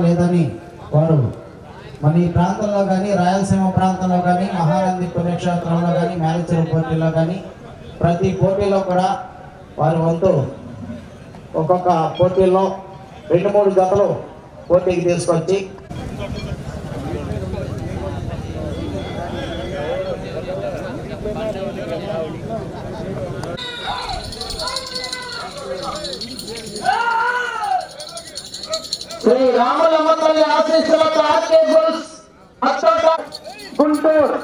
లేదని వారు మన ఈ ప్రాంతంలో కానీ రాయలసీమ ప్రాంతంలో కానీ మహానంది పుణ్యక్షేత్రంలో కానీ మ్యారేజ్ పోటీలో కానీ ప్రతి పోటీలో కూడా వారి వంతు ఒక్కొక్క పోటీల్లో 2-3 జతలు పోటీకి తీసుకొచ్చి శ్రీ రాములమ్మ తల్లి ఆశీస్సులతో ఆర్కే బుల్స్ గుంటూరు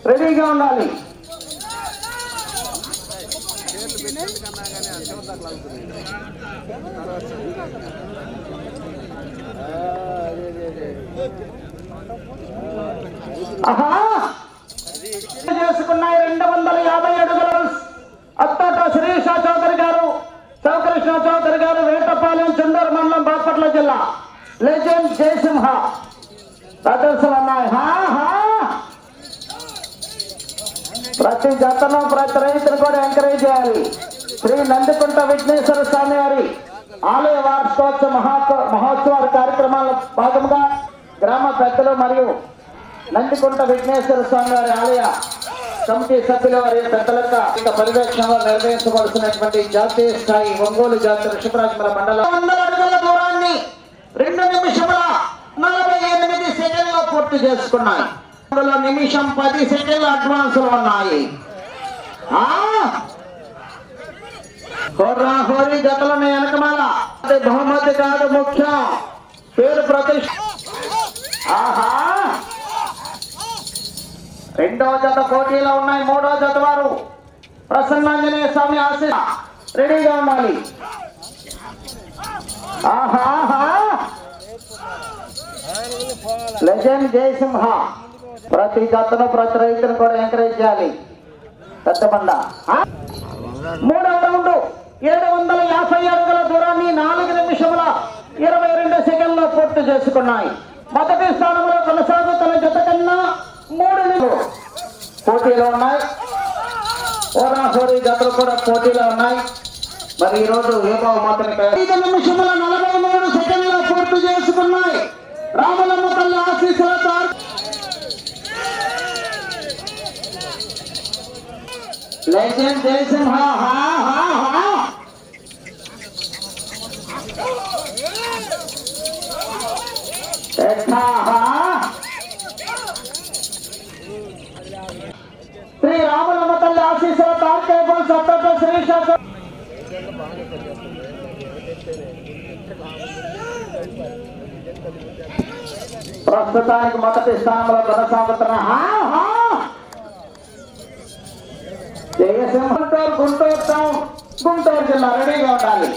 రెడీగా ఉండాలి. చేసుకున్నాయి 250 అడుగుల అత్తట శ్రీషా చౌదరి గారు, శివకృష్ణ చౌదరి గారు, వేటపాలెం, చుండూరు మండలం, బాపట్ల జిల్లా. లెజెండ్ జయసింహ ప్రదర్శన ఉన్నాయి. ప్రతి జతను ప్రతి రైతును కూడా ఎంకరేజ్ చేయాలి. శ్రీ నందికుంట విఘ్నేశ్వర స్వామి వారి ఆలయ వార్షికోత్సవ మహోత్సవాల కార్యక్రమాల భాగంగా గ్రామ పెద్దలు మరియు నందికుంట విఘ్నేశ్వర స్వామి వారి ఆలయ కమిటీ సభ్యుల వారి పెద్దలకు పర్యవేక్షణలో నిర్వహించవలసినటువంటి జాతీయ స్థాయి ఒంగోలు జాతి ఋషభరాజముల మండలం 100 అడుగుల దూరాన్ని 2 నిమిషముల 48 సెకండ్లో పూర్తి చేసుకున్నాయి. అందులో నిమిషం 10 సెకండ్ల అడ్వాన్సులు ఉన్నాయి. హోరీ జతలను వెనకమాల బహుమతి కాదు ముఖ్యం, పేరు ప్రతిష్ట. రెండవ జత పోటీలో ఉన్నాయి. మూడవ జత వారు ప్రసన్నాంజనేయ స్వామి ఆశీస్ రెడీగా ఉండాలి. లెజెండ్ జయసింహ ప్రతి జతను ప్రతి రైతును కూడా ఎంకరేజ్ చేయాలి. పెద్ద బండ. మూడవ రౌండ్ 750 అడుగుల దూరాన్ని 4 నిమిషముల 22 సెకండ్లో పూర్తి చేసుకున్నాయి. మొదటి స్థానంలో కొనసాగుతున్న జత కన్నా 3 నిమిషాలు పోటీలో ఉన్నాయి. హోరీ జతలు కూడా పోటీలో ఉన్నాయి. మరి ఈ రోజు ఏమో మాత్రమే 5 నిమిషముల 43 సెకండ్లో పూర్తి చేసుకున్నాయి. రాములమ్మ తల్లి ఆశీస్సులతో లెజెండ్ జయసింహ శ్రీ రాములమ్మ తల్లి ఆశీస్సులతో ఆర్కే బుల్స్ అత్తట శ్రీషా ప్రస్తుతానికి మొదటి స్థానంలో కొనసాగుతున్న జయసింహ గుంటూరు టౌన్, గుంటూరు జిల్లా రెడీగా ఉండాలి.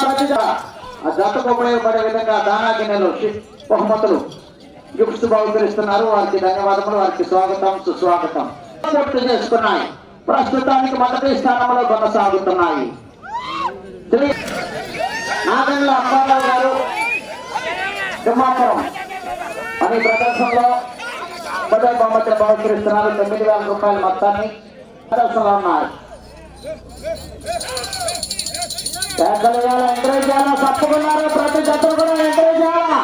ప్రతి జతకు ఉపయోగపడే విధంగా దానా గిన్నెలు బహుమతులు గిఫ్ట్స్ బహుకరిస్తున్నారు. వారికి ధన్యవాదములు, వారికి స్వాగతం సుస్వాగతం. పూర్తి చేసుకున్నాయి. ప్రస్తుతానికి మొదటి స్థానంలో కొనసాగుతున్నాయి. శ్రీ నాగండ్ల అప్పారావు గారు తిమ్మాపురం అనే ప్రదర్శనలో మొదటి బహుమతులు బహుకరిస్తున్నారు. 9,000 రూపాయల మొత్తాన్ని ప్రదర్శనలో ఉన్నాయి. ఎంకరేజ్ చేయాలా, తప్పుకున్నారు. ప్రతి జతలు కూడా ఎంకరేజ్ చేయాలా.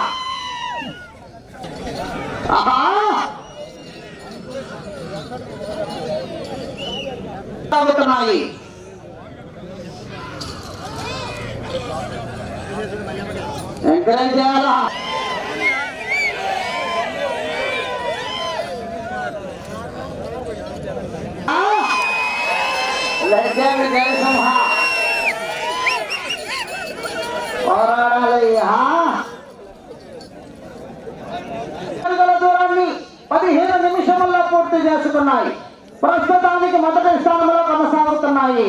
సాగుతున్నాయి. ఎంకరేజ్ చేయాలా. లెజెండ్ జయసింహ పోరాడాలి. దూరాన్ని 15 నిమిషముల్లో పూర్తి చేసుకున్నాయి. ప్రస్తుతానికి మొదటి స్థానంలో కొనసాగుతున్నాయి.